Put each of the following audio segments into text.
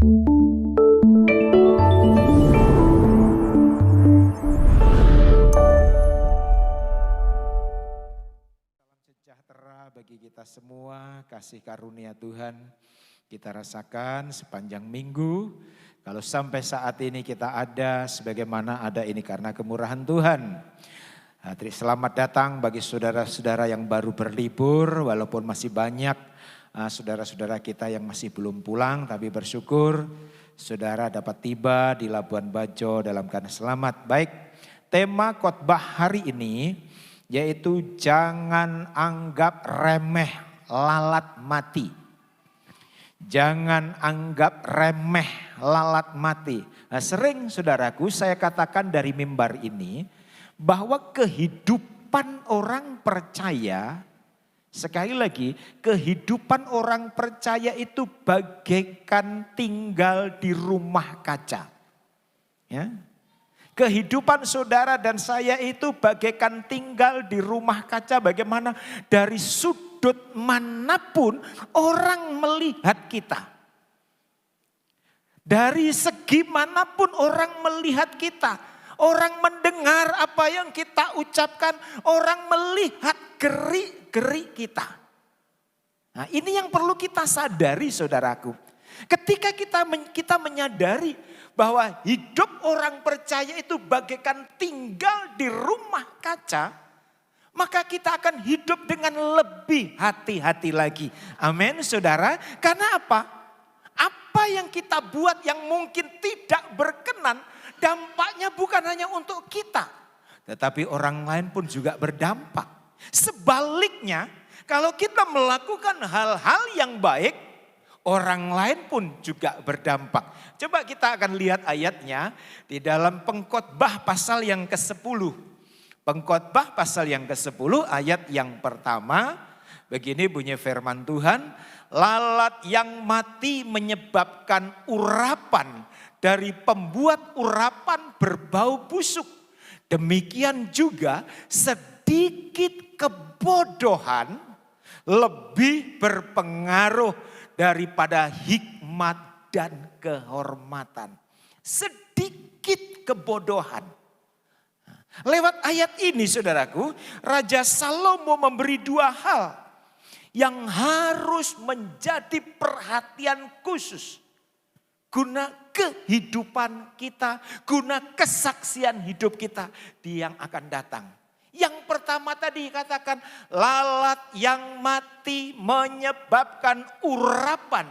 Sejahtera bagi kita semua, kasih karunia Tuhan kita rasakan sepanjang minggu. Kalau sampai saat ini kita ada sebagaimana ada ini karena kemurahan Tuhan. Selamat datang bagi saudara-saudara yang baru berlibur, walaupun masih banyak saudara-saudara kita yang masih belum pulang, tapi bersyukur saudara dapat tiba di Labuan Bajo dalam keadaan selamat. Baik, tema khotbah hari ini yaitu jangan anggap remeh lalat mati. Jangan anggap remeh lalat mati. Nah, sering saudaraku saya katakan dari mimbar ini bahwa kehidupan orang percaya, sekali lagi kehidupan orang percaya itu bagaikan tinggal di rumah kaca. Ya. Kehidupan saudara dan saya itu bagaikan tinggal di rumah kaca, bagaimana dari sudut manapun orang melihat kita. Dari segi manapun orang melihat kita. Orang mendengar apa yang kita ucapkan, orang melihat gerik-gerik kita. Nah, ini yang perlu kita sadari saudaraku. Ketika kita menyadari bahwa hidup orang percaya itu bagaikan tinggal di rumah kaca, maka kita akan hidup dengan lebih hati-hati lagi. Amin saudara. Karena apa? Apa yang kita buat yang mungkin tidak berkenan, dampaknya bukan hanya untuk kita, tetapi orang lain pun juga berdampak. Sebaliknya, kalau kita melakukan hal-hal yang baik, orang lain pun juga berdampak. Coba kita akan lihat ayatnya di dalam Pengkhotbah pasal yang ke-10. Pengkhotbah pasal yang ke-10 ayat yang pertama. Begini bunyi firman Tuhan. Lalat yang mati menyebabkan urapan dari pembuat urapan berbau busuk. Demikian juga sedikit kebodohan lebih berpengaruh daripada hikmat dan kehormatan. Sedikit kebodohan. Lewat ayat ini saudaraku, Raja Salomo memberi dua hal yang harus menjadi perhatian khusus. Guna kehidupan kita, guna kesaksian hidup kita di yang akan datang. Yang pertama tadi katakan lalat yang mati menyebabkan urapan.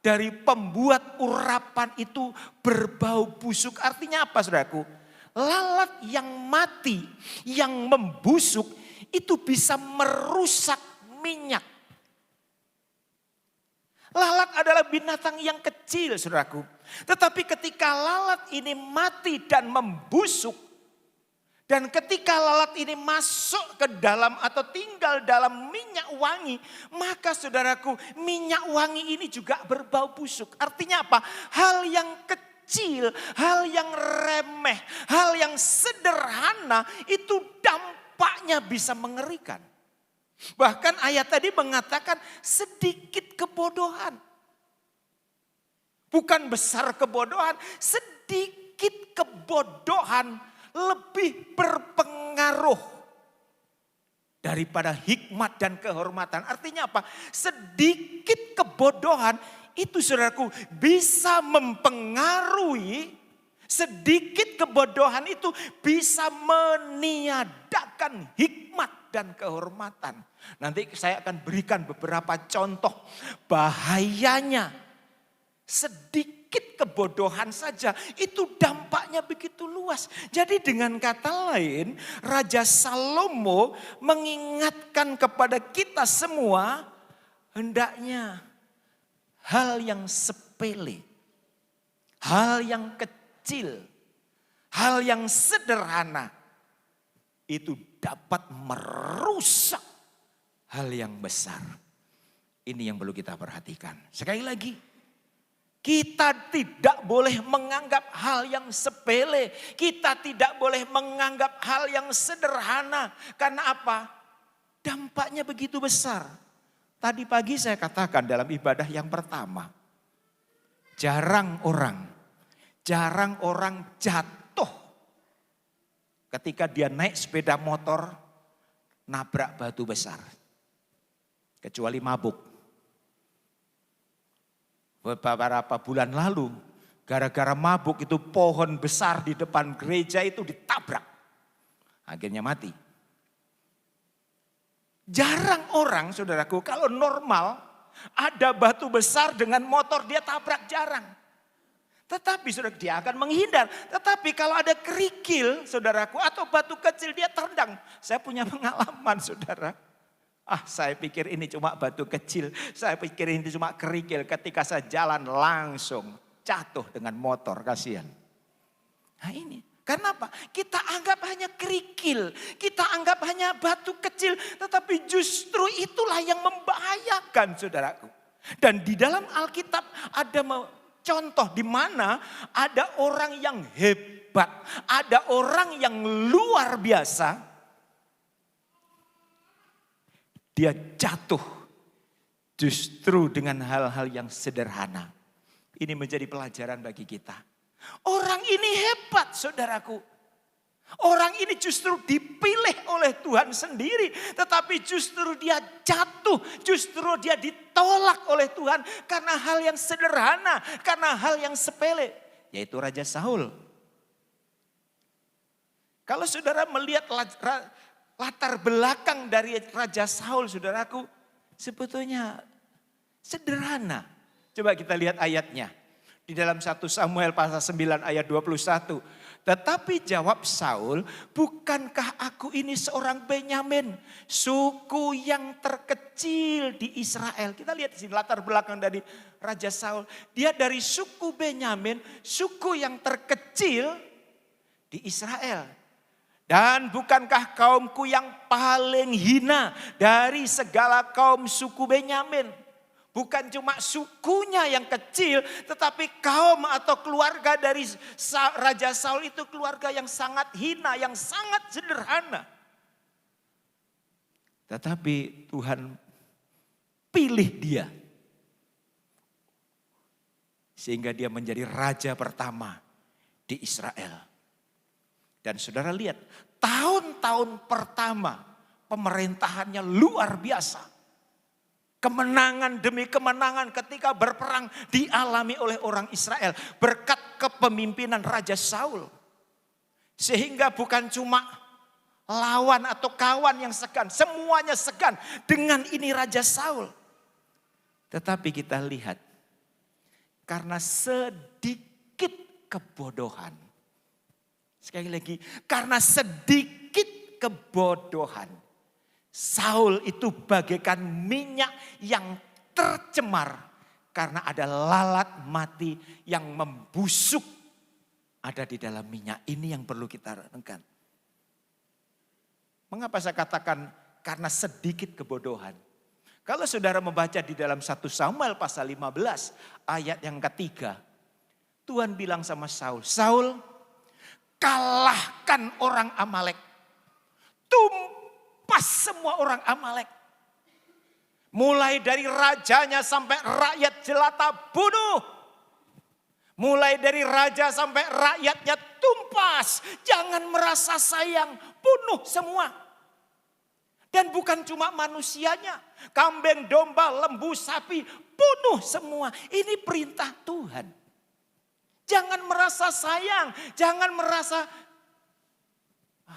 Dari pembuat urapan itu berbau busuk. Artinya apa saudaraku? Lalat yang mati, yang membusuk itu bisa merusak minyak. Lalat adalah binatang yang kecil saudaraku. Tetapi ketika lalat ini mati dan membusuk, dan ketika lalat ini masuk ke dalam atau tinggal dalam minyak wangi, maka saudaraku minyak wangi ini juga berbau busuk. Artinya apa? Hal yang kecil, hal yang remeh, hal yang sederhana itu dampaknya bisa mengerikan. Bahkan ayat tadi mengatakan sedikit kebodohan. Bukan besar kebodohan, sedikit kebodohan lebih berpengaruh daripada hikmat dan kehormatan. Artinya apa? Sedikit kebodohan itu saudaraku bisa mempengaruhi, sedikit kebodohan itu bisa meniadakan hikmat dan kehormatan. Nanti saya akan berikan beberapa contoh bahayanya. Sedikit kebodohan saja itu dampaknya begitu luas. Jadi dengan kata lain Raja Salomo mengingatkan kepada kita semua hendaknya hal yang sepele, hal yang kecil, hal yang sederhana itu dapat merusak hal yang besar. Ini yang perlu kita perhatikan. Sekali lagi, kita tidak boleh menganggap hal yang sepele. Kita tidak boleh menganggap hal yang sederhana. Karena apa? Dampaknya begitu besar. Tadi pagi saya katakan dalam ibadah yang pertama. Jarang orang jatuh ketika dia naik sepeda motor nabrak batu besar. Kecuali mabuk. Beberapa bulan lalu, gara-gara mabuk itu pohon besar di depan gereja itu ditabrak. Akhirnya mati. Jarang orang, saudaraku, kalau normal ada batu besar dengan motor dia tabrak, jarang. Tetapi saudara, dia akan menghindar. Tetapi kalau ada kerikil, saudaraku, atau batu kecil dia tendang. Saya punya pengalaman, saudara. Saya pikir ini cuma batu kecil. Saya pikir ini cuma kerikil. Ketika saya jalan langsung jatuh dengan motor, kasihan. Nah ini, kenapa? Kita anggap hanya kerikil. Kita anggap hanya batu kecil. Tetapi justru itulah yang membahayakan, saudaraku. Dan di dalam Alkitab ada contoh di mana ada orang yang hebat, ada orang yang luar biasa, dia jatuh justru dengan hal-hal yang sederhana. Ini menjadi pelajaran bagi kita. Orang ini hebat, saudaraku. Orang ini justru dipilih oleh Tuhan sendiri. Tetapi justru dia jatuh. Justru dia ditolak oleh Tuhan. Karena hal yang sederhana. Karena hal yang sepele. Yaitu Raja Saul. Kalau saudara melihat latar belakang dari Raja Saul, saudaraku. Sebetulnya sederhana. Coba kita lihat ayatnya. Di dalam 1 Samuel pasal 9 ayat 21. Tetapi jawab Saul, bukankah aku ini seorang Benyamin, suku yang terkecil di Israel. Kita lihat di sini latar belakang dari Raja Saul. Dia dari suku Benyamin, suku yang terkecil di Israel. Dan bukankah kaumku yang paling hina dari segala kaum suku Benyamin. Bukan cuma sukunya yang kecil, tetapi kaum atau keluarga dari Raja Saul itu keluarga yang sangat hina, yang sangat sederhana. Tetapi Tuhan pilih dia. Sehingga dia menjadi raja pertama di Israel. Dan saudara lihat, tahun-tahun pertama pemerintahannya luar biasa. Kemenangan demi kemenangan ketika berperang dialami oleh orang Israel. Berkat kepemimpinan Raja Saul. Sehingga bukan cuma lawan atau kawan yang segan. Semuanya segan dengan ini Raja Saul. Tetapi kita lihat. Karena sedikit kebodohan. Sekali lagi. Karena sedikit kebodohan. Saul itu bagaikan minyak yang tercemar karena ada lalat mati yang membusuk ada di dalam minyak. Ini yang perlu kita renungkan. Mengapa saya katakan karena sedikit kebodohan? Kalau saudara membaca di dalam 1 Samuel pasal 15 ayat yang ketiga. Tuhan bilang sama Saul, Saul kalahkan orang Amalek. Pas semua orang Amalek. Mulai dari rajanya sampai rakyat jelata bunuh. Mulai dari raja sampai rakyatnya tumpas. Jangan merasa sayang, bunuh semua. Dan bukan cuma manusianya. Kambing, domba, lembu, sapi, bunuh semua. Ini perintah Tuhan. Jangan merasa sayang, jangan merasa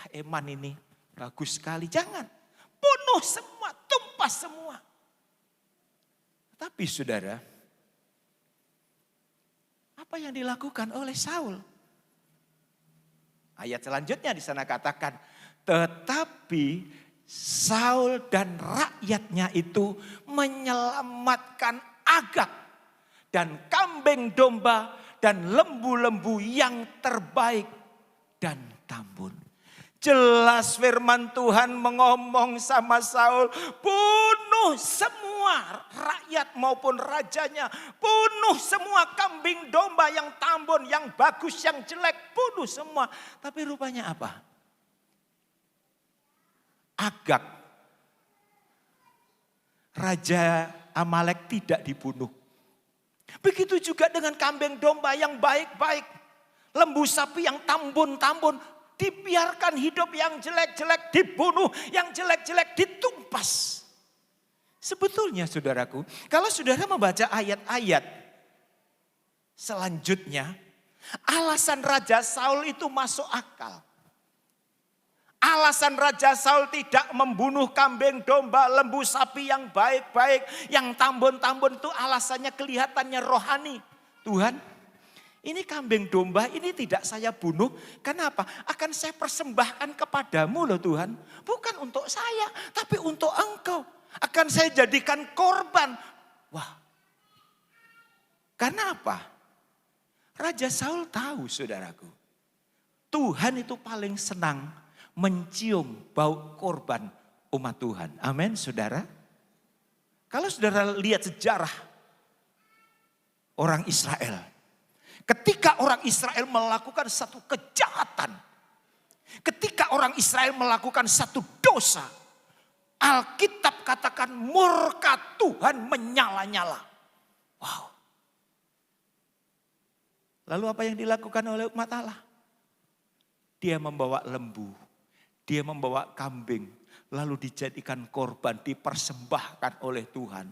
Eman ini bagus sekali, jangan. Bunuh semua, tumpas semua. Tapi saudara, apa yang dilakukan oleh Saul? Ayat selanjutnya di sana katakan, tetapi Saul dan rakyatnya itu menyelamatkan Agag dan kambing domba dan lembu-lembu yang terbaik dan tambun. Jelas firman Tuhan mengomong sama Saul, bunuh semua rakyat maupun rajanya. Bunuh semua kambing domba yang tambun, yang bagus, yang jelek. Bunuh semua. Tapi rupanya apa? Agag, raja Amalek tidak dibunuh. Begitu juga dengan kambing domba yang baik-baik. Lembu sapi yang tambun-tambun. Dibiarkan hidup, yang jelek-jelek dibunuh, yang jelek-jelek ditumpas. Sebetulnya saudaraku, kalau saudara membaca ayat-ayat selanjutnya, alasan Raja Saul itu masuk akal. Alasan Raja Saul tidak membunuh kambing, domba, lembu, sapi yang baik-baik, yang tambun-tambun itu alasannya kelihatannya rohani. Tuhan, ini kambing domba ini tidak saya bunuh. Kenapa? Akan saya persembahkan kepadamu loh Tuhan. Bukan untuk saya, tapi untuk Engkau. Akan saya jadikan korban. Wah, karena apa? Raja Saul tahu saudaraku. Tuhan itu paling senang mencium bau korban umat Tuhan. Amin saudara. Kalau saudara lihat sejarah orang Israel. Ketika orang Israel melakukan satu kejahatan. Ketika orang Israel melakukan satu dosa. Alkitab katakan murka Tuhan menyala-nyala. Wow. Lalu apa yang dilakukan oleh umat Allah? Dia membawa lembu, dia membawa kambing, lalu dijadikan korban, dipersembahkan oleh Tuhan.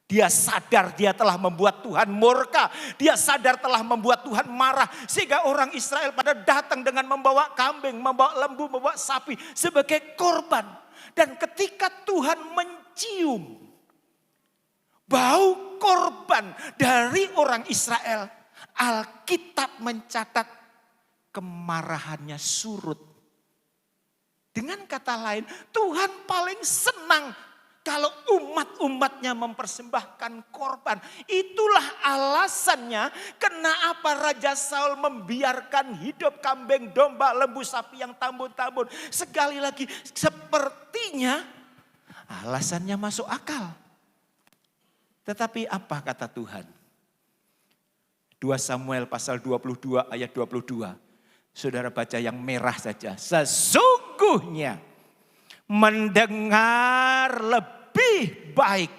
Dia sadar dia telah membuat Tuhan murka, dia sadar telah membuat Tuhan marah. Sehingga orang Israel pada datang dengan membawa kambing, membawa lembu, membawa sapi sebagai korban. Dan ketika Tuhan mencium bau korban dari orang Israel, Alkitab mencatat kemarahannya surut. Dengan kata lain, Tuhan paling senang kalau umat-umatnya mempersembahkan korban. Itulah alasannya kenapa Raja Saul membiarkan hidup kambing, domba, lembu, sapi yang tambun-tambun. Sekali lagi, sepertinya alasannya masuk akal. Tetapi apa kata Tuhan? 2 Samuel pasal 22 ayat 22. Saudara baca yang merah saja. Sesungguhnya mendengar lebih baik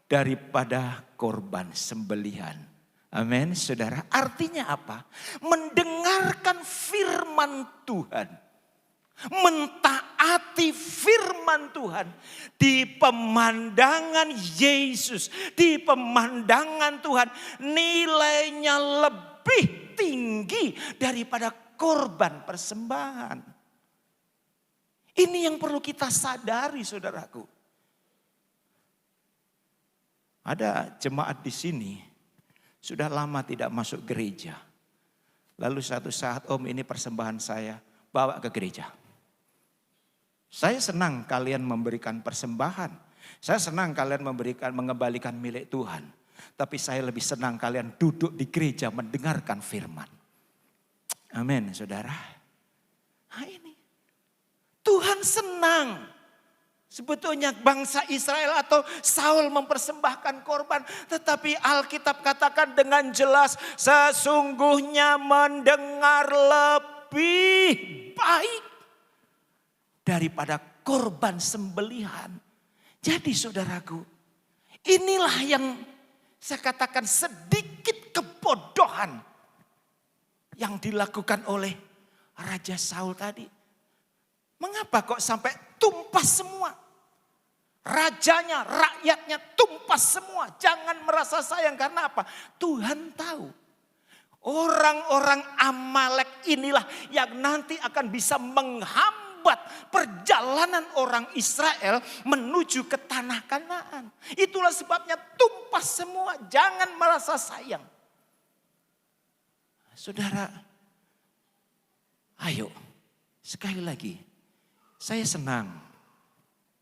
daripada korban sembelihan. Amin saudara. Artinya apa? Mendengarkan firman Tuhan. Mentaati firman Tuhan di pemandangan Yesus, di pemandangan Tuhan nilainya lebih tinggi daripada korban persembahan. Ini yang perlu kita sadari saudaraku. Ada jemaat di sini sudah lama tidak masuk gereja. Lalu satu saat, Om ini persembahan saya, bawa ke gereja. Saya senang kalian memberikan persembahan. Saya senang kalian mengembalikan milik Tuhan. Tapi saya lebih senang kalian duduk di gereja mendengarkan firman. Amin saudara. Nah ini. Tuhan senang. Sebetulnya bangsa Israel atau Saul mempersembahkan korban. Tetapi Alkitab katakan dengan jelas. Sesungguhnya mendengar lebih baik daripada korban sembelihan. Jadi saudaraku, inilah yang saya katakan sedikit kebodohan yang dilakukan oleh Raja Saul tadi. Mengapa kok sampai tumpas semua? Rajanya, rakyatnya tumpas semua. Jangan merasa sayang karena apa? Tuhan tahu. Orang-orang Amalek inilah yang nanti akan bisa menghambat perjalanan orang Israel menuju ke tanah Kanaan. Itulah sebabnya tumpas semua. Jangan merasa sayang. Saudara, ayo sekali lagi. Saya senang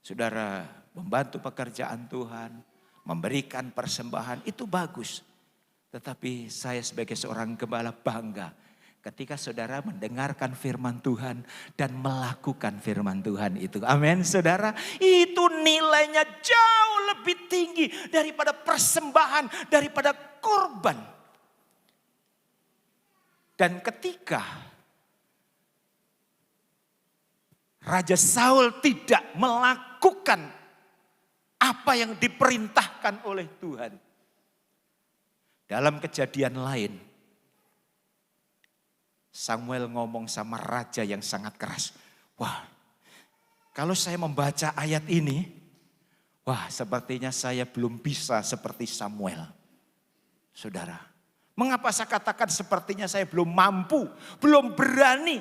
saudara membantu pekerjaan Tuhan, memberikan persembahan, itu bagus. Tetapi saya sebagai seorang gembala bangga ketika saudara mendengarkan firman Tuhan dan melakukan firman Tuhan itu. Amin saudara, itu nilainya jauh lebih tinggi daripada persembahan, daripada korban. Dan ketika Raja Saul tidak melakukan apa yang diperintahkan oleh Tuhan. Dalam kejadian lain, Samuel ngomong sama raja yang sangat keras. Wah, kalau saya membaca ayat ini, wah sepertinya saya belum bisa seperti Samuel. Saudara, mengapa saya katakan sepertinya saya belum mampu, belum berani?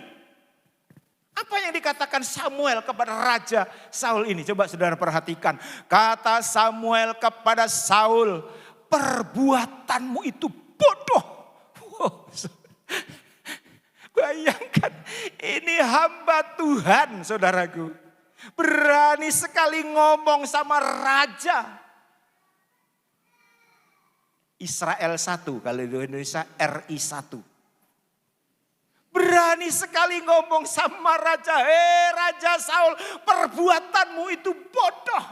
Apa yang dikatakan Samuel kepada Raja Saul ini? Coba saudara perhatikan. Kata Samuel kepada Saul, perbuatanmu itu bodoh. Wow. Bayangkan, ini hamba Tuhan saudaraku. Berani sekali ngomong sama raja. Israel 1, kalau di Indonesia RI 1. Berani sekali ngomong sama raja. Raja Saul, perbuatanmu itu bodoh.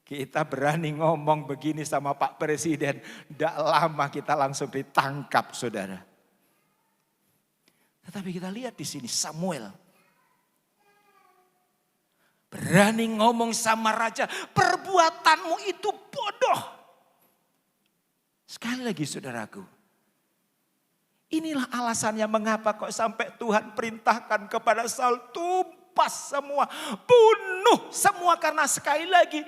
Kita berani ngomong begini sama Pak Presiden. Tidak lama kita langsung ditangkap saudara. Tetapi kita lihat di sini Samuel berani ngomong sama raja, perbuatanmu itu bodoh. Sekali lagi saudaraku, inilah alasannya mengapa kok sampai Tuhan perintahkan kepada Saul, tumpas semua, bunuh semua. Karena sekali lagi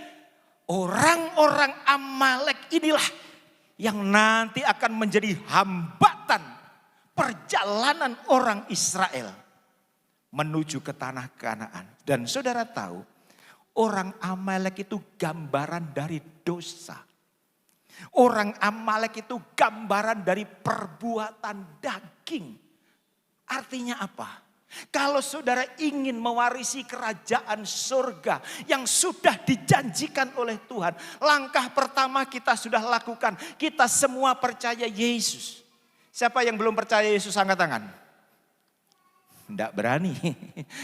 orang-orang Amalek inilah yang nanti akan menjadi hambatan perjalanan orang Israel menuju ke tanah Kanaan. Dan saudara tahu, orang Amalek itu gambaran dari dosa. Orang Amalek itu gambaran dari perbuatan daging. Artinya apa? Kalau saudara ingin mewarisi kerajaan surga yang sudah dijanjikan oleh Tuhan, langkah pertama kita sudah lakukan. Kita semua percaya Yesus. Siapa yang belum percaya Yesus angkat tangan? Tidak berani.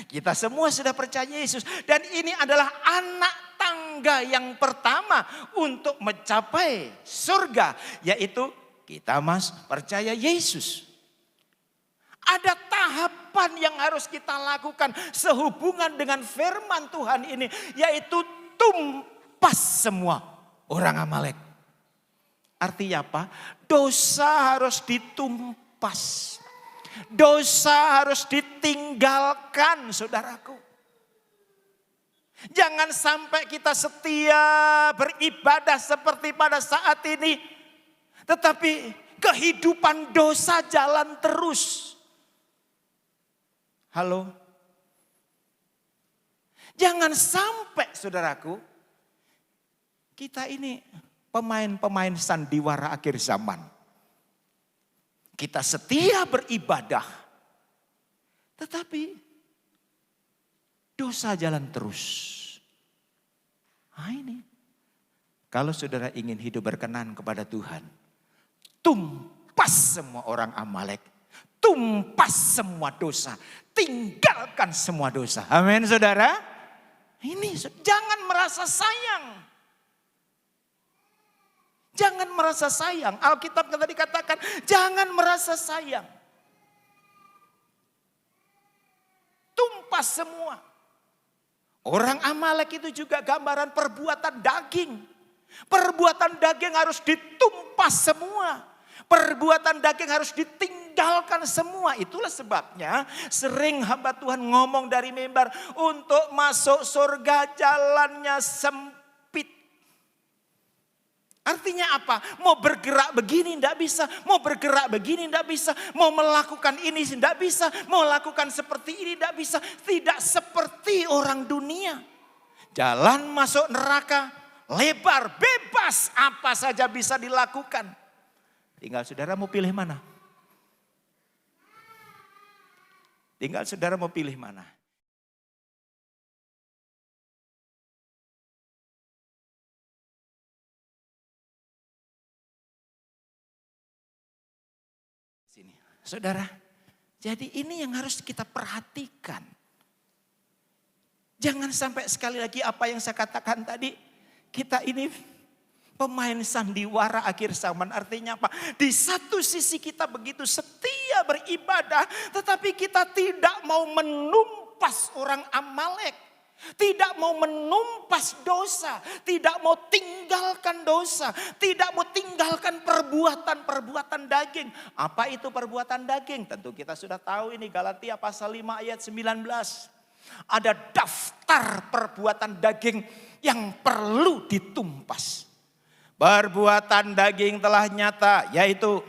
Kita semua sudah percaya Yesus. Dan ini adalah anak tangga yang pertama untuk mencapai surga. Yaitu kita percaya Yesus. Ada tahapan yang harus kita lakukan sehubungan dengan firman Tuhan ini. Yaitu tumpas semua orang Amalek. Artinya apa? Dosa harus ditumpas. Dosa harus ditinggalkan saudaraku. Jangan sampai kita setia beribadah seperti pada saat ini. Tetapi kehidupan dosa jalan terus. Halo? Jangan sampai saudaraku, kita ini pemain-pemain sandiwara akhir zaman. Kita setia beribadah. Tetapi dosa jalan terus. Nah ini. Kalau saudara ingin hidup berkenan kepada Tuhan, tumpas semua orang Amalek. Tumpas semua dosa. Tinggalkan semua dosa. Amin saudara. Ini jangan merasa sayang. Jangan merasa sayang. Alkitab tadi katakan, jangan merasa sayang. Tumpas semua. Orang Amalek itu juga gambaran perbuatan daging. Perbuatan daging harus ditumpas semua. Perbuatan daging harus ditinggalkan semua. Itulah sebabnya sering hamba Tuhan ngomong dari mimbar, untuk masuk surga jalannya sempit. Artinya apa? Mau bergerak begini tidak bisa. Mau bergerak begini tidak bisa. Mau melakukan ini tidak bisa. Mau lakukan seperti ini tidak bisa. Tidak seperti orang dunia. Jalan masuk neraka lebar, bebas. Apa saja bisa dilakukan. Tinggal saudara mau pilih mana? Tinggal saudara mau pilih mana? Sini. Saudara, jadi ini yang harus kita perhatikan. Jangan sampai sekali lagi apa yang saya katakan tadi, kita ini pemain sandiwara akhir zaman. Artinya apa? Di satu sisi kita begitu setia beribadah, tetapi kita tidak mau menumpas orang Amalek. Tidak mau menumpas dosa, tidak mau tinggalkan dosa, tidak mau tinggalkan perbuatan-perbuatan daging. Apa itu perbuatan daging? Tentu kita sudah tahu ini Galatia pasal 5 ayat 19. Ada daftar perbuatan daging yang perlu ditumpas. Perbuatan daging telah nyata, yaitu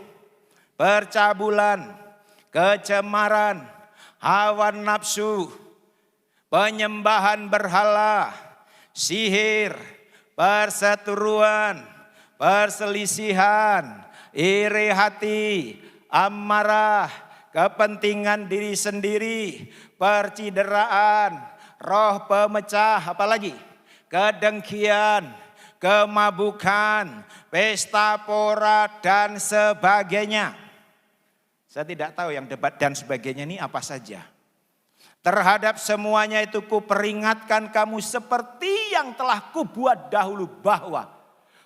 percabulan, kecemaran, hawa nafsu, penyembahan berhala, sihir, perseteruan, perselisihan, iri hati, amarah, kepentingan diri sendiri, percideraan, roh pemecah, apalagi kedengkian, kemabukan, pesta pora dan sebagainya. Saya tidak tahu yang debat dan sebagainya ini apa saja. Terhadap semuanya itu kuperingatkan kamu seperti yang telah kubuat dahulu, bahwa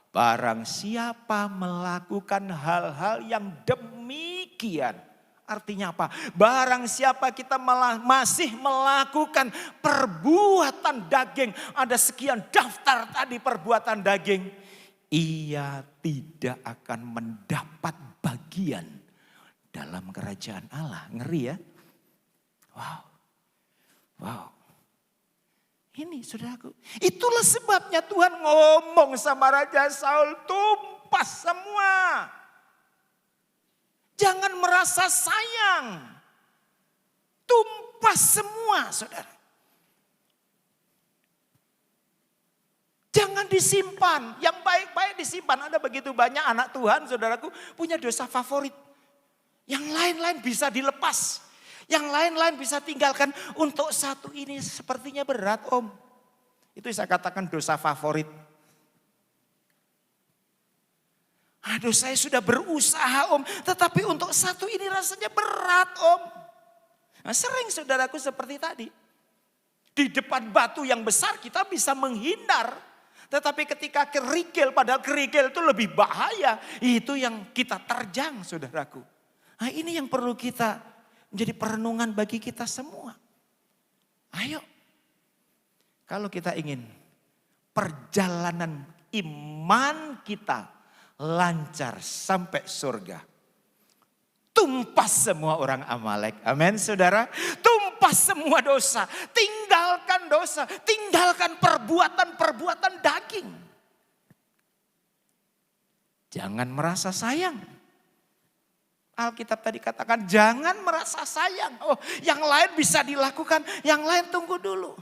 barang siapa melakukan hal-hal yang demikian. Artinya apa? Barang siapa kita masih melakukan perbuatan daging. Ada sekian daftar tadi perbuatan daging. Ia tidak akan mendapat bagian dalam kerajaan Allah. Ngeri ya? Wow. Ini saudaraku. Itulah sebabnya Tuhan ngomong sama Raja Saul, tumpas semua. Jangan merasa sayang. Tumpas semua, saudara. Jangan disimpan. Yang baik-baik disimpan. Ada begitu banyak anak Tuhan, saudaraku, punya dosa favorit. Yang lain-lain bisa dilepas. Yang lain-lain bisa tinggalkan. Untuk satu ini sepertinya berat, Om. Itu saya katakan dosa favorit. Aduh, saya sudah berusaha, Om. Tetapi untuk satu ini rasanya berat, Om. Nah, sering saudaraku seperti tadi. Di depan batu yang besar kita bisa menghindar. Tetapi ketika kerikil, padahal kerikil itu lebih bahaya. Itu yang kita terjang, saudaraku. Nah, ini yang perlu kita menjadi perenungan bagi kita semua. Ayo. Kalau kita ingin perjalanan iman kita lancar sampai surga. Tumpas semua orang Amalek. Amin, saudara. Tumpas semua dosa. Tinggalkan dosa. Tinggalkan perbuatan-perbuatan daging. Jangan merasa sayang. Alkitab tadi katakan jangan merasa sayang. Oh, yang lain bisa dilakukan, yang lain tunggu dulu.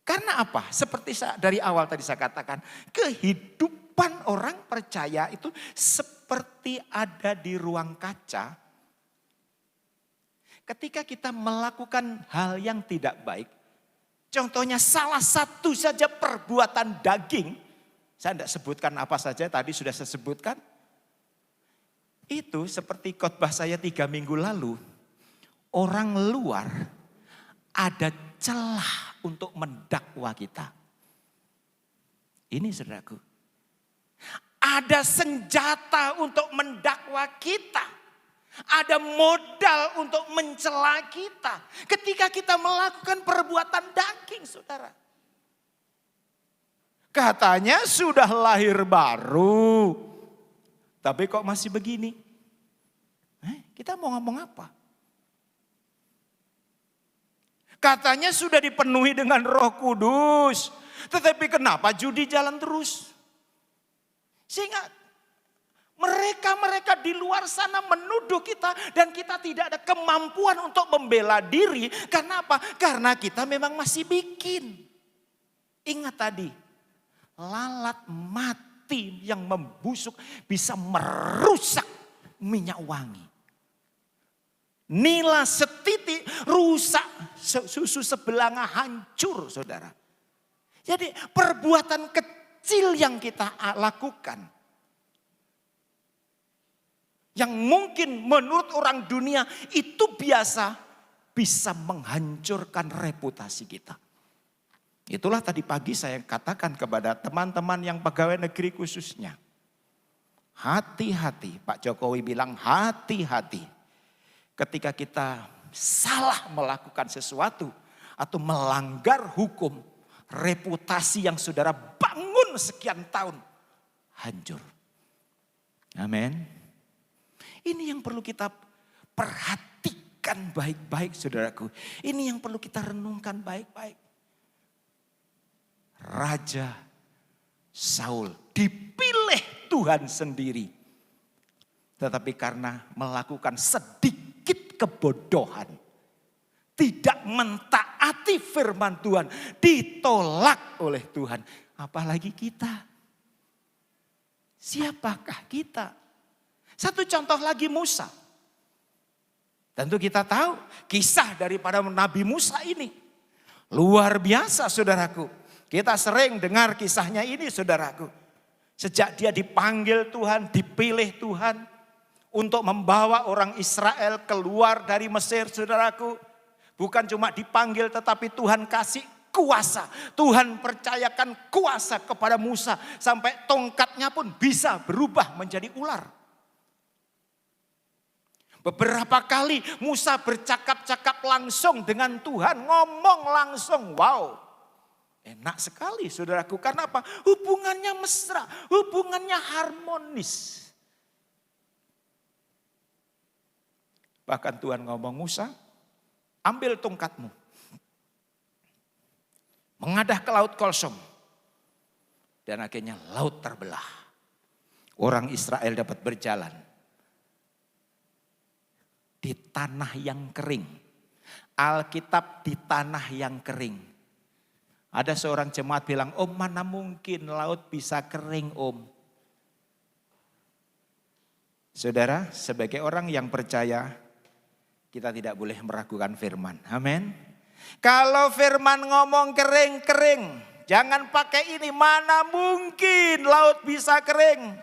Karena apa? Seperti dari awal tadi saya katakan, kehidupan orang percaya itu seperti ada di ruang kaca. Ketika kita melakukan hal yang tidak baik, contohnya salah satu saja perbuatan daging, saya tidak sebutkan apa saja, tadi sudah saya sebutkan. Itu seperti khotbah saya 3 minggu lalu. Orang luar ada celah untuk mendakwa kita. Ini saudaraku. Ada senjata untuk mendakwa kita. Ada modal untuk mencela kita. Ketika kita melakukan perbuatan daging, saudara. Katanya sudah lahir baru. Tapi kok masih begini? Kita mau ngomong apa? Katanya sudah dipenuhi dengan Roh Kudus. Tetapi kenapa judi jalan terus? Sehingga mereka di luar sana menuduh kita. Dan kita tidak ada kemampuan untuk membela diri. Karena apa? Karena kita memang masih bikin. Ingat tadi. Lalat mati yang membusuk bisa merusak minyak wangi. Nila setitik rusak, susu sebelanga hancur, saudara. Jadi perbuatan kecil yang kita lakukan, yang mungkin menurut orang dunia itu biasa, bisa menghancurkan reputasi kita. Itulah tadi pagi saya katakan kepada teman-teman yang pegawai negeri khususnya. Hati-hati, Pak Jokowi bilang hati-hati. Ketika kita salah melakukan sesuatu atau melanggar hukum, reputasi yang saudara bangun sekian tahun hancur. Amin. Ini yang perlu kita perhatikan baik-baik saudaraku. Ini yang perlu kita renungkan baik-baik. Raja Saul dipilih Tuhan sendiri. Tetapi karena melakukan sedikit kebodohan, tidak mentaati firman Tuhan, ditolak oleh Tuhan. Apalagi kita. Siapakah kita? Satu contoh lagi Musa. Tentu kita tahu kisah daripada Nabi Musa ini. Luar biasa saudaraku. Kita sering dengar kisahnya ini saudaraku. Sejak dia dipanggil Tuhan, dipilih Tuhan. Untuk membawa orang Israel keluar dari Mesir saudaraku. Bukan cuma dipanggil tetapi Tuhan kasih kuasa. Tuhan percayakan kuasa kepada Musa. Sampai tongkatnya pun bisa berubah menjadi ular. Beberapa kali Musa bercakap-cakap langsung dengan Tuhan. Ngomong langsung. Wow. Enak sekali saudaraku. Karena apa? Hubungannya mesra. Hubungannya harmonis. Bahkan Tuhan ngomong, Musa, ambil tongkatmu. Mengadah ke laut Kolsom. Dan akhirnya laut terbelah. Orang Israel dapat berjalan. Di tanah yang kering. Alkitab di tanah yang kering. Ada seorang jemaat bilang, Om mana mungkin laut bisa kering Om. Saudara, sebagai orang yang percaya, kita tidak boleh meragukan firman. Amin. Kalau firman ngomong kering-kering, jangan pakai ini, mana mungkin laut bisa kering.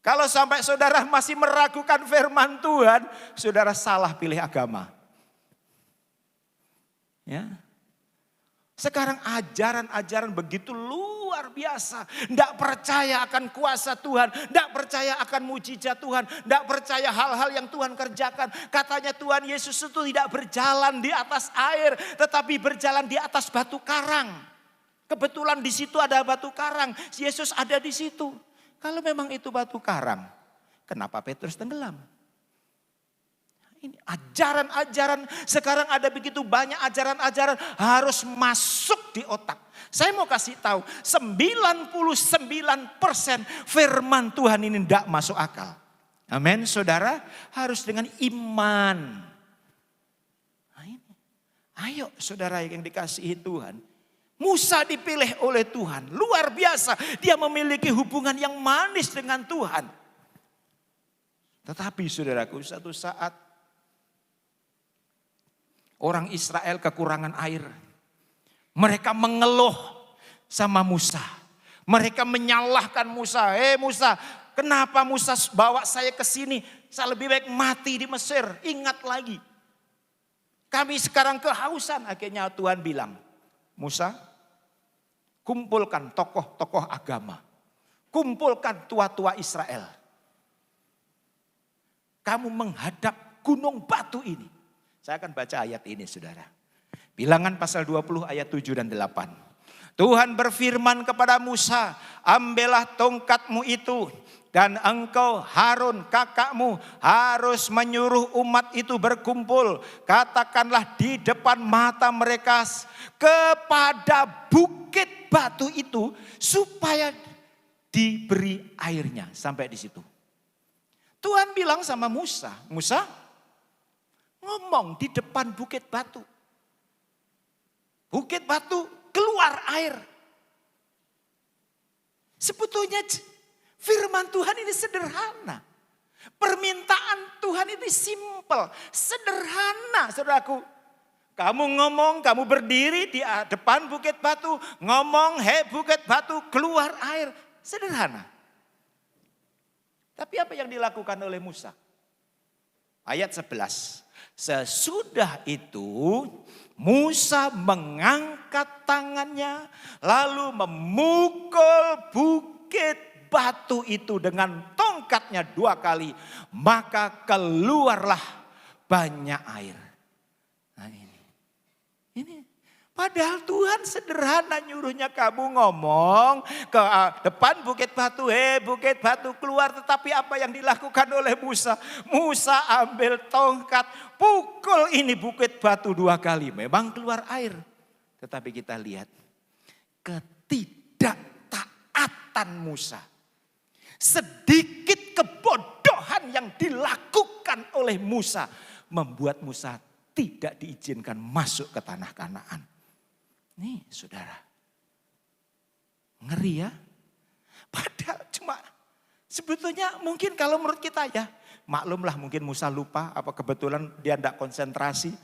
Kalau sampai saudara masih meragukan firman Tuhan, saudara salah pilih agama. Ya. Sekarang ajaran-ajaran begitu luar biasa. Tidak percaya akan kuasa Tuhan. Tidak percaya akan mujizat Tuhan. Tidak percaya hal-hal yang Tuhan kerjakan. Katanya Tuhan Yesus itu tidak berjalan di atas air. Tetapi berjalan di atas batu karang. Kebetulan di situ ada batu karang. Yesus ada di situ. Kalau memang itu batu karang, kenapa Petrus tenggelam? Ini ajaran-ajaran, sekarang ada begitu banyak ajaran-ajaran harus masuk di otak. Saya mau kasih tahu, 99% firman Tuhan ini tidak masuk akal. Amin, saudara, harus dengan iman. Nah ini. Ayo saudara yang dikasihi Tuhan. Musa dipilih oleh Tuhan, luar biasa. Dia memiliki hubungan yang manis dengan Tuhan. Tetapi saudaraku, satu saat orang Israel kekurangan air. Mereka mengeluh sama Musa. Mereka menyalahkan Musa. Musa, kenapa Musa bawa saya ke sini? Saya lebih baik mati di Mesir. Ingat lagi. Kami sekarang kehausan. Akhirnya Tuhan bilang, Musa, kumpulkan tokoh-tokoh agama. Kumpulkan tua-tua Israel. Kamu menghadap gunung batu ini. Saya akan baca ayat ini saudara. Bilangan pasal 20 ayat 7 dan 8. Tuhan berfirman kepada Musa, ambillah tongkatmu itu. Dan engkau Harun kakakmu harus menyuruh umat itu berkumpul. Katakanlah di depan mata mereka kepada bukit batu itu supaya diberi airnya. Sampai di situ. Tuhan bilang sama Musa, Musa ngomong di depan bukit batu. Bukit batu keluar air. Sebetulnya firman Tuhan ini sederhana. Permintaan Tuhan ini simpel, sederhana saudaraku. Kamu ngomong, kamu berdiri di depan bukit batu. Ngomong, hei bukit batu keluar air. Sederhana. Tapi apa yang dilakukan oleh Musa? Ayat 11. Sesudah itu Musa mengangkat tangannya lalu memukul bukit batu itu dengan tongkatnya 2 kali. Maka keluarlah banyak air. Nah ini. Ini padahal Tuhan sederhana nyuruhnya kamu ngomong ke depan Bukit Batu. Bukit Batu keluar. Tetapi apa yang dilakukan oleh Musa? Musa ambil tongkat, pukul ini Bukit Batu 2 kali. Memang keluar air. Tetapi kita lihat ketidaktaatan Musa. Sedikit kebodohan yang dilakukan oleh Musa membuat Musa tidak diizinkan masuk ke tanah Kanaan. Nih saudara, ngeri ya. Padahal cuma sebetulnya mungkin kalau menurut kita ya, maklumlah mungkin Musa lupa apa kebetulan dia tidak konsentrasi.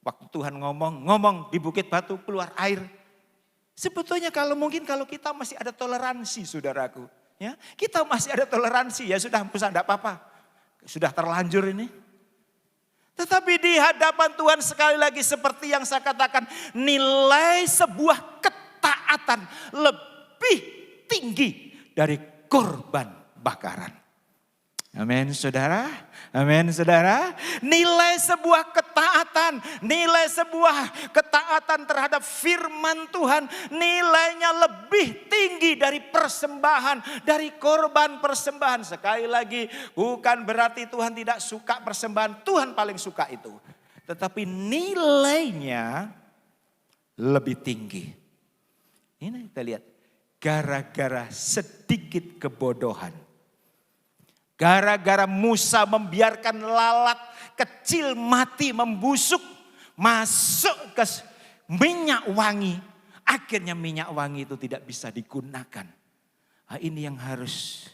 Waktu Tuhan ngomong di Bukit Batu keluar air. Sebetulnya kalau kita masih ada toleransi saudaraku. Ya, kita masih ada toleransi ya sudah Musa tidak apa-apa. Sudah terlanjur ini. Tetapi di hadapan Tuhan sekali lagi seperti yang saya katakan. Nilai sebuah ketaatan lebih tinggi dari korban bakaran. Amin saudara. Amin saudara. Nilai sebuah ketaatan terhadap firman Tuhan. Nilainya lebih tinggi dari persembahan. Dari korban persembahan. Sekali lagi bukan berarti Tuhan tidak suka persembahan. Tuhan paling suka itu. Tetapi nilainya lebih tinggi. Ini kita lihat. Gara-gara sedikit kebodohan. Gara-gara Musa membiarkan lalat kecil mati membusuk. Masuk ke minyak wangi. Akhirnya minyak wangi itu tidak bisa digunakan. Nah, ini yang harus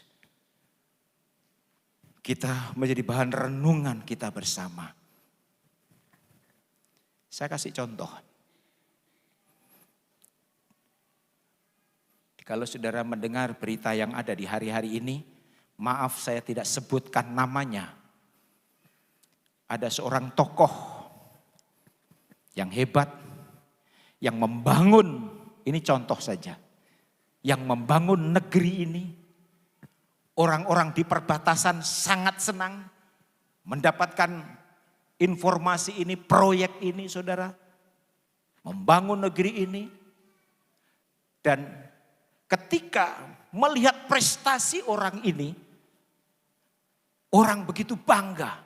kita menjadi bahan renungan kita bersama. Saya kasih contoh. Kalau saudara mendengar berita yang ada di hari-hari ini. Maaf saya tidak sebutkan namanya. Ada seorang tokoh yang hebat. Yang membangun, ini contoh saja. Yang membangun negeri ini. Orang-orang di perbatasan sangat senang. Mendapatkan informasi ini, proyek ini saudara. Membangun negeri ini. Dan ketika melihat prestasi orang ini. Orang begitu bangga.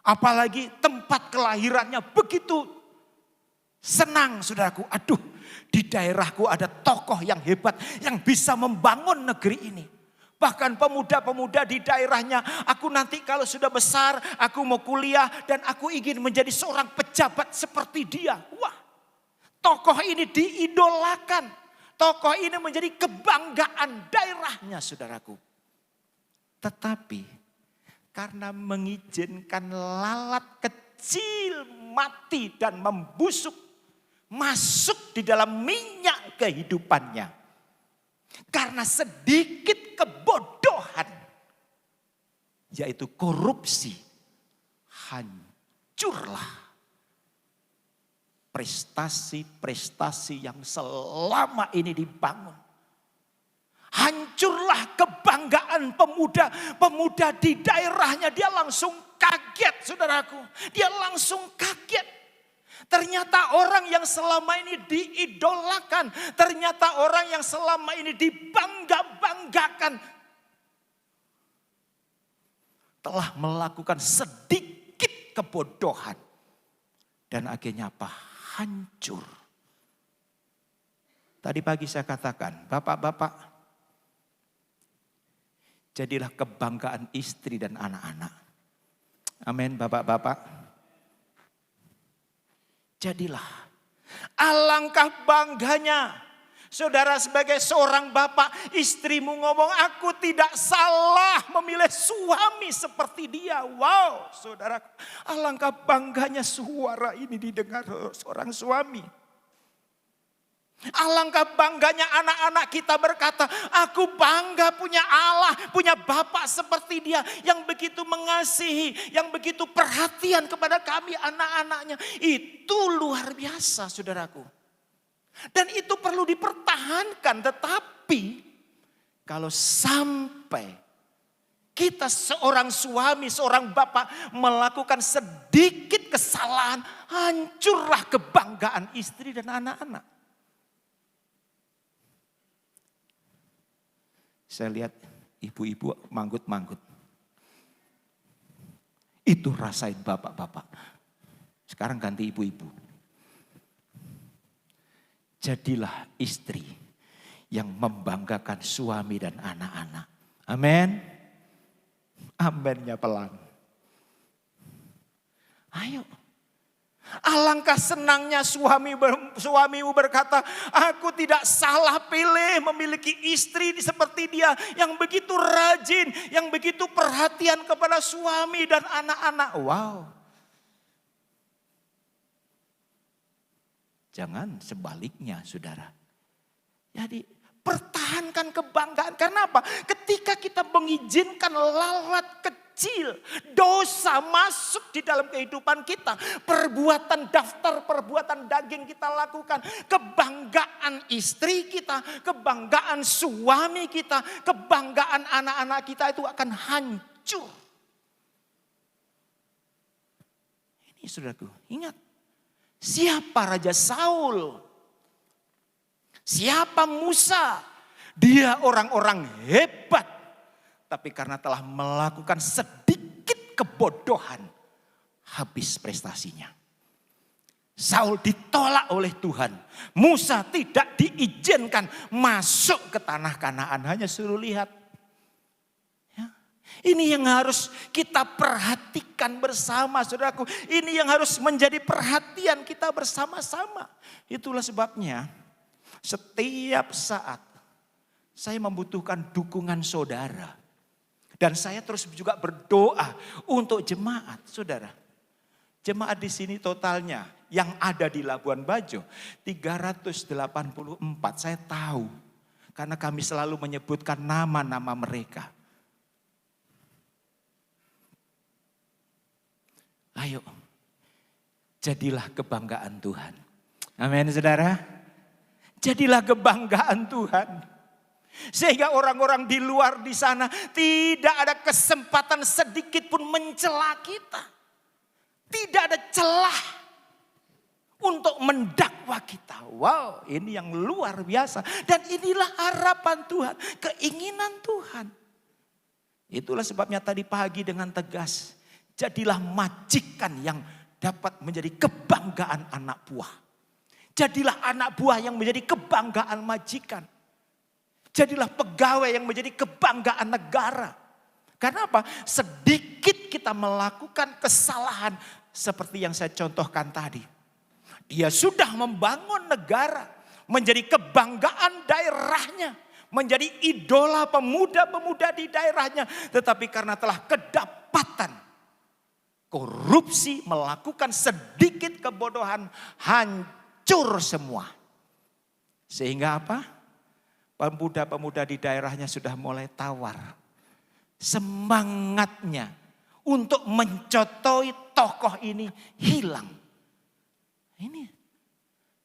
Apalagi tempat kelahirannya begitu senang saudaraku. Aduh, di daerahku ada tokoh yang hebat yang bisa membangun negeri ini. Bahkan pemuda-pemuda di daerahnya, aku nanti kalau sudah besar, aku mau kuliah dan aku ingin menjadi seorang pejabat seperti dia. Wah, tokoh ini diidolakan. Tokoh ini menjadi kebanggaan daerahnya saudaraku. Tetapi karena mengizinkan lalat kecil mati dan membusuk. Masuk di dalam minyak kehidupannya. Karena sedikit kebodohan. Yaitu korupsi. Hancurlah. Prestasi-prestasi yang selama ini dibangun. Hancurlah kebanggaan pemuda di daerahnya. Dia langsung kaget saudaraku. Dia langsung kaget. Ternyata orang yang selama ini diidolakan. Ternyata orang yang selama ini dibangga-banggakan. Telah melakukan sedikit kebodohan. Dan akhirnya apa? Hancur. Tadi pagi saya katakan, bapak-bapak. Jadilah kebanggaan istri dan anak-anak. Amin bapak-bapak. Jadilah. Alangkah bangganya. Saudara sebagai seorang bapak, istrimu ngomong aku tidak salah memilih suami seperti dia. Wow saudara. Alangkah bangganya suara ini didengar seorang suami. Alangkah bangganya anak-anak kita berkata, aku bangga punya Allah, punya Bapak seperti dia yang begitu mengasihi, yang begitu perhatian kepada kami anak-anaknya. Itu luar biasa saudaraku. Dan itu perlu dipertahankan, tetapi kalau sampai kita seorang suami, seorang bapak melakukan sedikit kesalahan, hancurlah kebanggaan istri dan anak-anak. Saya lihat ibu-ibu manggut-manggut. Itu rasain bapak-bapak. Sekarang ganti ibu-ibu. Jadilah istri yang membanggakan suami dan anak-anak. Amin. Amennya pelan. Ayo. Alangkah senangnya suamimu berkata, aku tidak salah pilih memiliki istri seperti dia. Yang begitu rajin, yang begitu perhatian kepada suami dan anak-anak. Wow. Jangan sebaliknya, saudara. Jadi pertahankan kebanggaan. Karena apa? Ketika kita mengizinkan lalat kecil, dosa masuk di dalam kehidupan kita. Perbuatan daftar, perbuatan daging kita lakukan. Kebanggaan istri kita, kebanggaan suami kita, kebanggaan anak-anak kita itu akan hancur. Ini saudaraku, ingat. Siapa Raja Saul? Siapa Musa? Dia orang-orang hebat. Tapi karena telah melakukan sedikit kebodohan, habis prestasinya. Saul ditolak oleh Tuhan. Musa tidak diizinkan masuk ke tanah Kanaan. Hanya suruh lihat. Ya. Ini yang harus kita perhatikan bersama, saudaraku. Ini yang harus menjadi perhatian kita bersama-sama. Itulah sebabnya setiap saat saya membutuhkan dukungan saudara. Dan saya terus juga berdoa untuk jemaat, saudara. Jemaat di sini totalnya yang ada di Labuan Bajo 384. Saya tahu karena kami selalu menyebutkan nama-nama mereka. Ayo, jadilah kebanggaan Tuhan. Amin, saudara. Jadilah kebanggaan Tuhan. Sehingga orang-orang di luar di sana tidak ada kesempatan sedikit pun mencela kita. Tidak ada celah untuk mendakwa kita. Wow, ini yang luar biasa. Dan inilah harapan Tuhan, keinginan Tuhan. Itulah sebabnya tadi pagi dengan tegas, jadilah majikan yang dapat menjadi kebanggaan anak buah. Jadilah anak buah yang menjadi kebanggaan majikan. Jadilah pegawai yang menjadi kebanggaan negara. Karena apa? Sedikit kita melakukan kesalahan seperti yang saya contohkan tadi. Dia sudah membangun negara, menjadi kebanggaan daerahnya, menjadi idola pemuda-pemuda di daerahnya. Tetapi karena telah kedapatan korupsi, melakukan sedikit kebodohan, hancur semua. Sehingga apa? Pemuda-pemuda di daerahnya sudah mulai tawar. Semangatnya untuk mencotoi tokoh ini hilang. Ini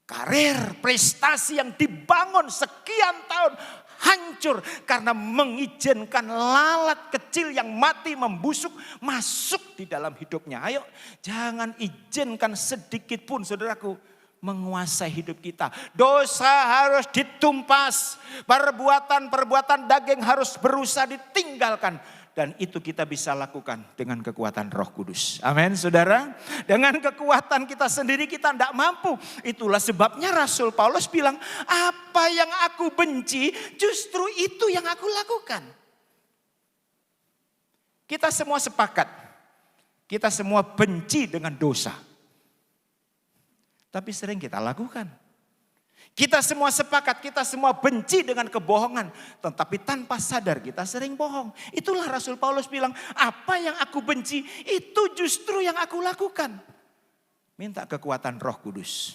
karir, prestasi yang dibangun sekian tahun hancur karena mengizinkan lalat kecil yang mati membusuk masuk di dalam hidupnya. Ayo, jangan izinkan sedikit pun, saudaraku, menguasai hidup kita. Dosa harus ditumpas. Perbuatan-perbuatan daging harus berusaha ditinggalkan. Dan itu kita bisa lakukan dengan kekuatan Roh Kudus. Amin, saudara. Dengan kekuatan kita sendiri kita tidak mampu. Itulah sebabnya Rasul Paulus bilang, apa yang aku benci justru itu yang aku lakukan. Kita semua sepakat. Kita semua benci dengan dosa. Tapi sering kita lakukan. Kita semua sepakat, kita semua benci dengan kebohongan. Tetapi tanpa sadar kita sering bohong. Itulah Rasul Paulus bilang, apa yang aku benci itu justru yang aku lakukan. Minta kekuatan Roh Kudus.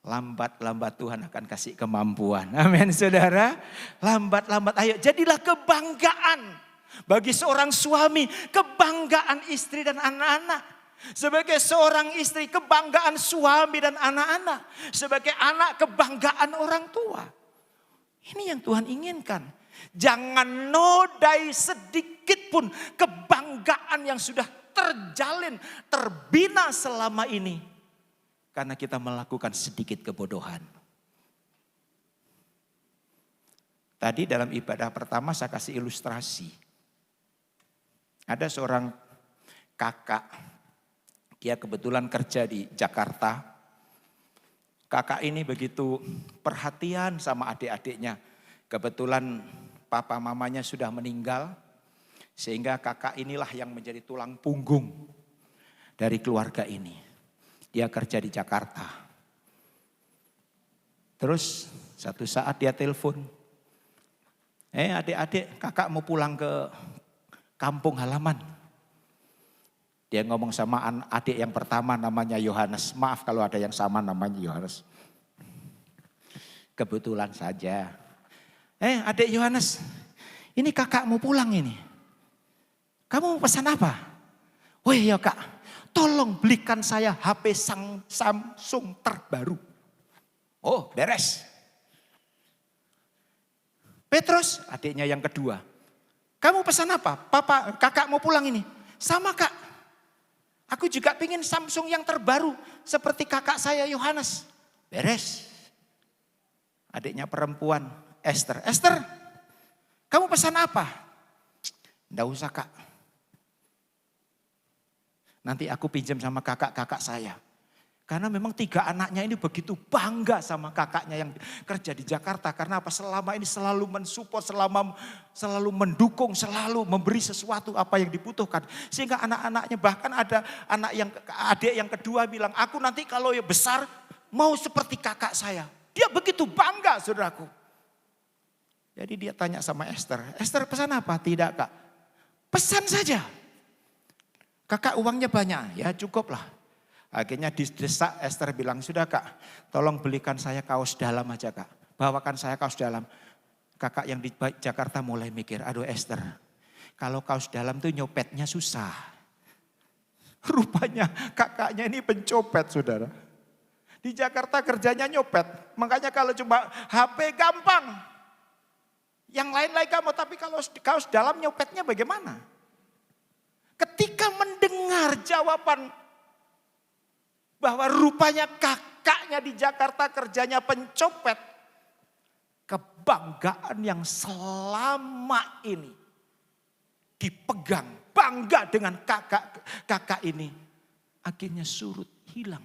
Lambat-lambat Tuhan akan kasih kemampuan. Amin, saudara. Lambat-lambat, ayo jadilah kebanggaan. Bagi seorang suami, kebanggaan istri dan anak-anak. Sebagai seorang istri, kebanggaan suami dan anak-anak. Sebagai anak, kebanggaan orang tua. Ini yang Tuhan inginkan. Jangan nodai sedikit pun kebanggaan yang sudah terjalin, terbina selama ini. Karena kita melakukan sedikit kebodohan. Tadi dalam ibadah pertama saya kasih ilustrasi. Ada seorang kakak, dia kebetulan kerja di Jakarta. Kakak ini begitu perhatian sama adik-adiknya. Kebetulan papa mamanya sudah meninggal. Sehingga kakak inilah yang menjadi tulang punggung dari keluarga ini. Dia kerja di Jakarta. Terus satu saat dia telepon. Adik-adik, kakak mau pulang ke kampung halaman. Dia ngomong sama adik yang pertama namanya Yohanes. Maaf kalau ada yang sama namanya Yohanes. Kebetulan saja. Adik Yohanes, ini kakak mau pulang ini. Kamu mau pesan apa? Oh iya kak, tolong belikan saya HP Samsung terbaru. Oh beres. Petrus, adiknya yang kedua. Kamu pesan apa? Kakak mau pulang ini. Sama kak. Aku juga pingin Samsung yang terbaru. Seperti kakak saya Yohanes. Beres. Adiknya perempuan Esther. Esther, kamu pesan apa? Nggak usah kak. Nanti aku pinjam sama kakak-kakak saya. Karena memang 3 anaknya ini begitu bangga sama kakaknya yang kerja di Jakarta. Karena apa? Selama ini selalu mensupport, selalu mendukung, selalu memberi sesuatu apa yang dibutuhkan. Sehingga anak-anaknya bahkan ada adik yang kedua bilang, aku nanti kalau ya besar mau seperti kakak saya. Dia begitu bangga saudaraku. Jadi dia tanya sama Esther, Esther pesan apa? Tidak kak, pesan saja. Kakak uangnya banyak, ya cukup lah. Akhirnya didesak Esther bilang, sudah kak tolong belikan saya kaos dalam aja kak. Bawakan saya kaos dalam. Kakak yang di Jakarta mulai mikir, aduh Esther kalau kaos dalam tuh nyopetnya susah. Rupanya kakaknya ini pencopet saudara. Di Jakarta kerjanya nyopet. Makanya kalau cuma HP gampang. Yang lain-lain kamu, tapi kalau kaos dalam nyopetnya bagaimana? Ketika mendengar jawaban bahwa rupanya kakaknya di Jakarta kerjanya pencopet. Kebanggaan yang selama ini dipegang, bangga dengan kakak ini. Akhirnya surut, hilang.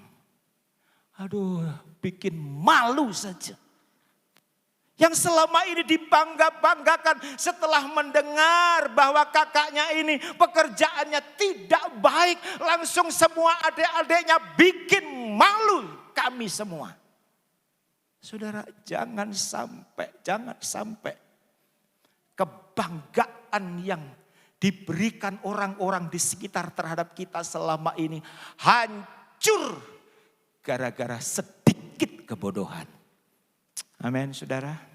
Aduh, bikin malu saja. Yang selama ini dibangga-banggakan setelah mendengar bahwa kakaknya ini pekerjaannya tidak baik. Langsung semua adik-adiknya bikin malu kami semua. Saudara jangan sampai kebanggaan yang diberikan orang-orang di sekitar terhadap kita selama ini hancur gara-gara sedikit kebodohan. Amin saudara.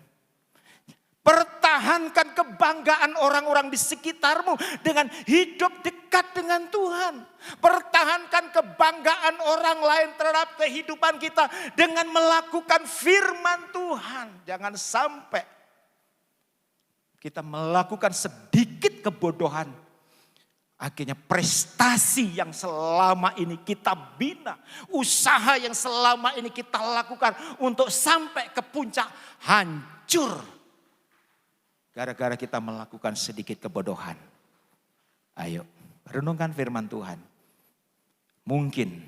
Pertahankan kebanggaan orang-orang di sekitarmu dengan hidup dekat dengan Tuhan. Pertahankan kebanggaan orang lain terhadap kehidupan kita dengan melakukan firman Tuhan. Jangan sampai kita melakukan sedikit kebodohan. Akhirnya prestasi yang selama ini kita bina, usaha yang selama ini kita lakukan untuk sampai ke puncak hancur. Gara-gara kita melakukan sedikit kebodohan. Ayo, renungkan firman Tuhan. Mungkin,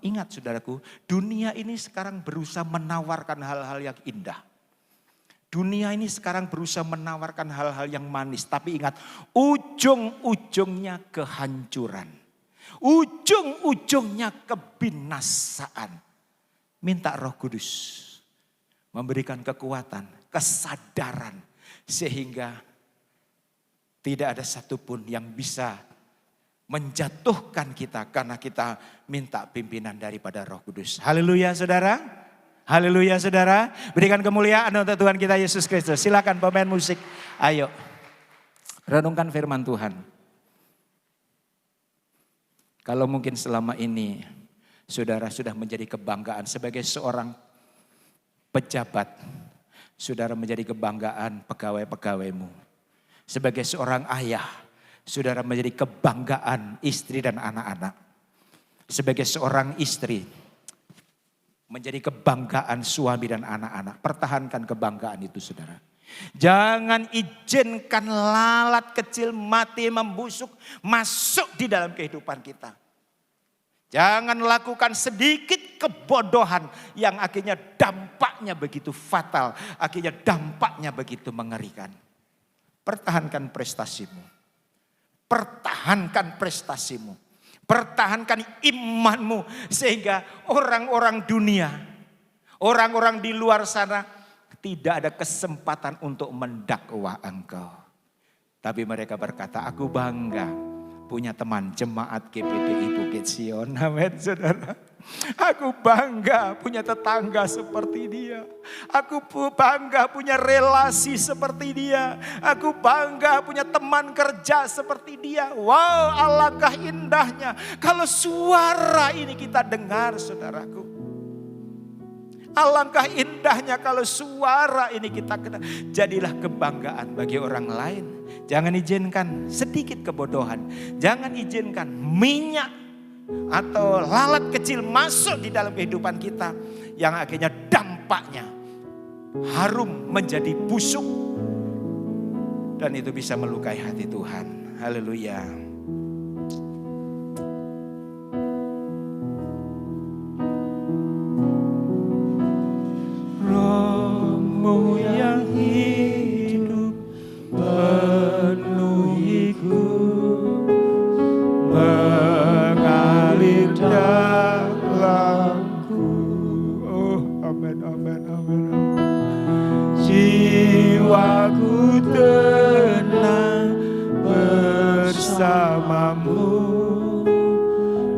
ingat saudaraku, dunia ini sekarang berusaha menawarkan hal-hal yang indah. Dunia ini sekarang berusaha menawarkan hal-hal yang manis. Tapi ingat, ujung-ujungnya kehancuran. Ujung-ujungnya kebinasaan. Minta Roh Kudus memberikan kekuatan, kesadaran. Sehingga tidak ada satupun yang bisa menjatuhkan kita karena kita minta pimpinan daripada Roh Kudus. Haleluya saudara. Haleluya saudara. Berikan kemuliaan untuk Tuhan kita Yesus Kristus. Silakan pemain musik. Ayo. Renungkan firman Tuhan. Kalau mungkin selama ini saudara sudah menjadi kebanggaan sebagai seorang pejabat. saudara menjadi kebanggaan pegawai-pegawaimu. Sebagai seorang ayah, saudara menjadi kebanggaan istri dan anak-anak. Sebagai seorang istri, menjadi kebanggaan suami dan anak-anak. Pertahankan kebanggaan itu, saudara. Jangan izinkan lalat kecil mati membusuk masuk di dalam kehidupan kita. Jangan lakukan sedikit kebodohan yang akhirnya dampaknya begitu fatal. Akhirnya dampaknya begitu mengerikan. Pertahankan prestasimu. Pertahankan prestasimu. Pertahankan imanmu. Sehingga orang-orang dunia, orang-orang di luar sana tidak ada kesempatan untuk mendakwa engkau. Tapi mereka berkata, aku bangga punya teman jemaat GPDI Bukit Sion. Amin, saudara. Aku bangga punya tetangga seperti dia. Aku bangga punya relasi seperti dia. Aku bangga punya teman kerja seperti dia. Wow, alangkah indahnya kalau suara ini kita dengar, saudaraku. Alangkah indahnya kalau suara ini kita kenal. Jadilah kebanggaan bagi orang lain. Jangan izinkan sedikit kebodohan. Jangan izinkan minyak atau lalat kecil masuk di dalam kehidupan kita. Yang akhirnya dampaknya harum menjadi busuk. Dan itu bisa melukai hati Tuhan. Haleluya. Rohmu yang hidup penuhiku, mengalir dalamku. Oh, amin, amin, amin. Jiwaku tenang bersamamu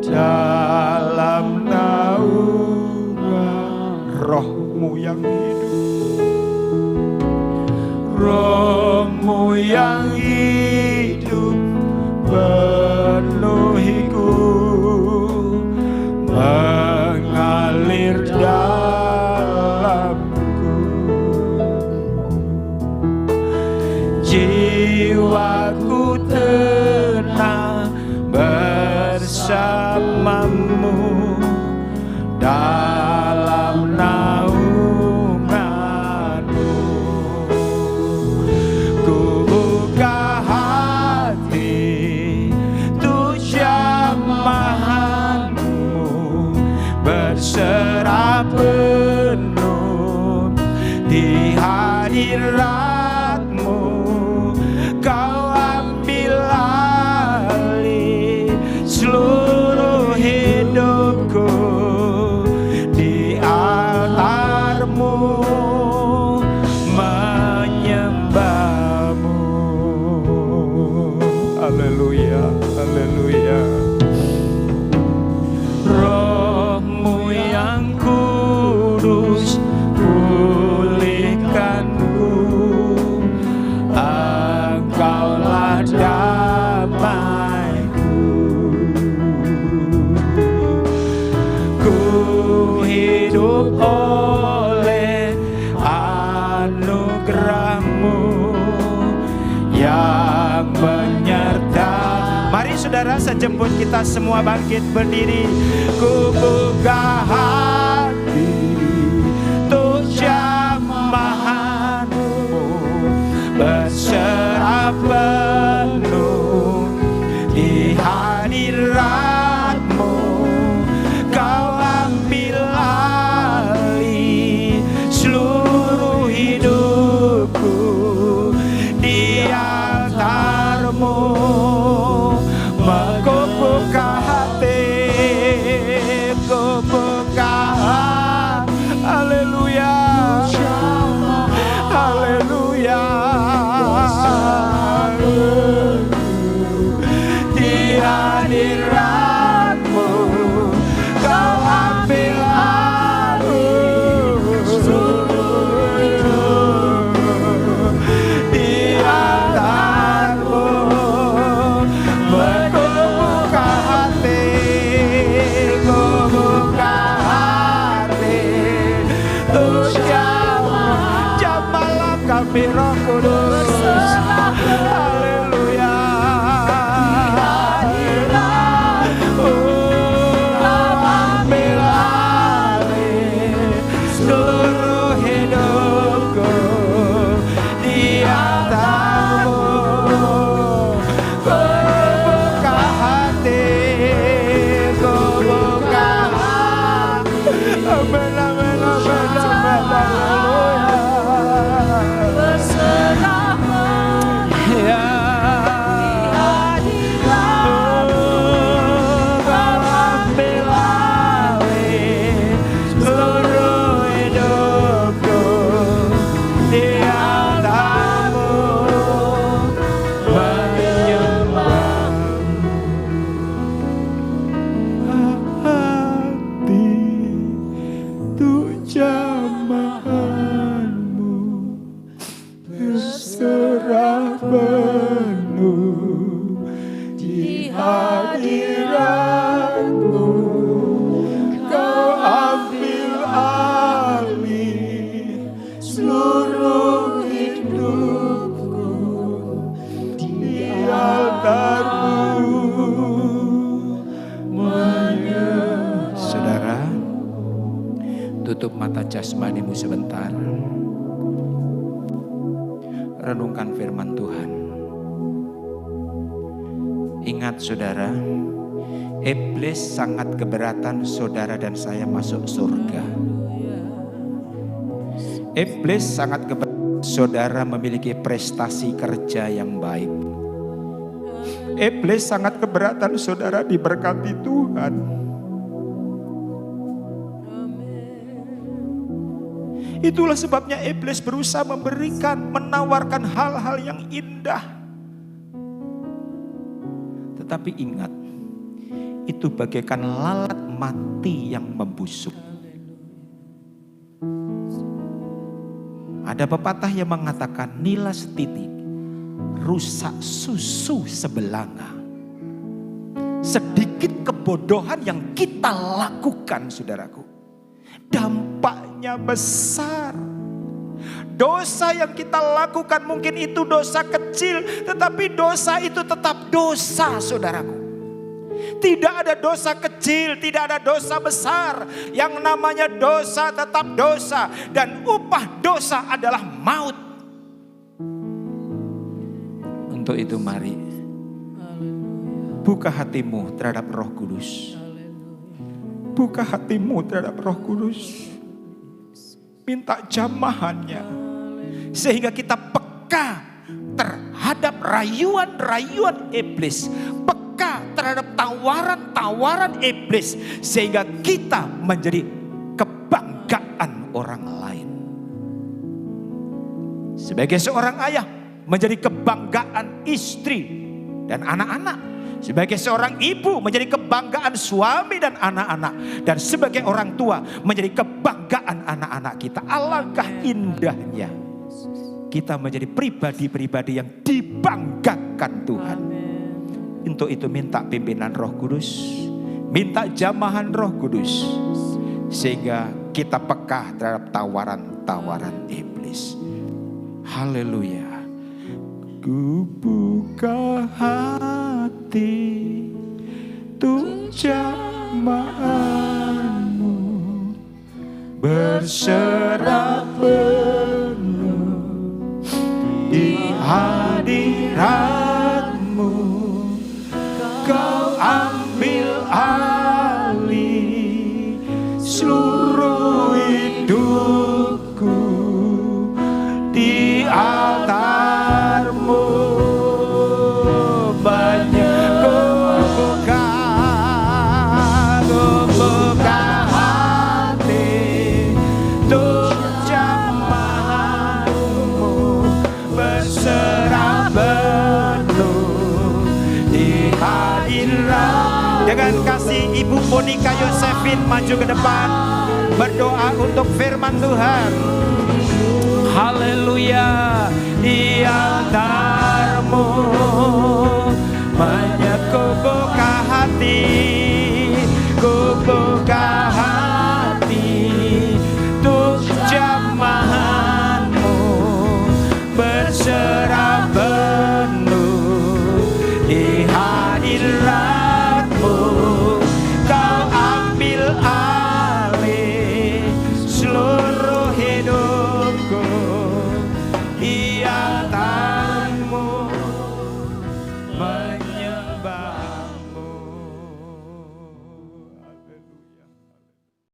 dalam naungan rohmu yang hidup. Rohmu yang hidup penuhiku, mengalir dalamku. Jiwaku tenang bersamamu dalam naunganmu. Ku buka hati untuk jamahanmu, berserah penuh di hadiratmu. Kau ambil alih seluruh hidupku, di altarmu menyembahmu. Haleluya, haleluya. Rohmu yang kudus pulihkanku, engkaulah damaiku. Ku hidup oleh anugerahmu yang menyertai. Mari saudara, sejemput kita semua bangkit berdiri. Ku buka hati untuk jamahanmu, berserah penuh di hadiratmu. Kau ambil alih seluruh hidupku, di altarmu. Ku buka hati, ku buka hadirat-Mu, Kau ambil alih seluruh hidupku di altar-Mu. Saudara, tutup mata jasmanimu sebentar. Renungkan firman Tuhan. Ingat saudara, iblis sangat keberatan saudara dan saya masuk surga. Iblis sangat keberatan saudara memiliki prestasi kerja yang baik. Iblis sangat keberatan saudara diberkati Tuhan. Itulah sebabnya iblis berusaha menawarkan hal-hal yang indah. Tetapi ingat, itu bagaikan lalat mati yang membusuk. Ada pepatah yang mengatakan nila setitik, rusak susu sebelanga. Sedikit kebodohan yang kita lakukan, saudaraku, dampaknya besar. Dosa yang kita lakukan mungkin itu dosa kecil, tetapi dosa itu tetap dosa, saudaraku. Tidak ada dosa kecil, tidak ada dosa besar. Yang namanya dosa tetap dosa, dan upah dosa adalah maut. Untuk itu mari buka hatimu terhadap Roh Kudus. Buka hatimu terhadap Roh Kudus. Minta jamahannya. Sehingga kita peka terhadap rayuan-rayuan iblis. Peka terhadap tawaran-tawaran iblis. Sehingga kita menjadi kebanggaan orang lain. Sebagai seorang ayah, menjadi kebanggaan istri dan anak-anak. Sebagai seorang ibu menjadi kebanggaan suami dan anak-anak. Dan sebagai orang tua menjadi kebanggaan anak-anak kita. Alangkah indahnya kita menjadi pribadi-pribadi yang dibanggakan Tuhan. Untuk itu minta pimpinan Roh Kudus. Minta jamahan Roh Kudus. Sehingga kita peka terhadap tawaran-tawaran iblis. Haleluya. Ku buka hati untuk jamahanmu, berserah penuh di hadiratmu. Kau ambil alih seluruh hidupku di altar-Mu. Banyak ku buka hati untuk jamahanmu, berserah penuh di hadirat. Dengan kasih Ibu Monica Yosefin maju ke depan, berdoa untuk firman Tuhan. Haleluya. Di altar-Mu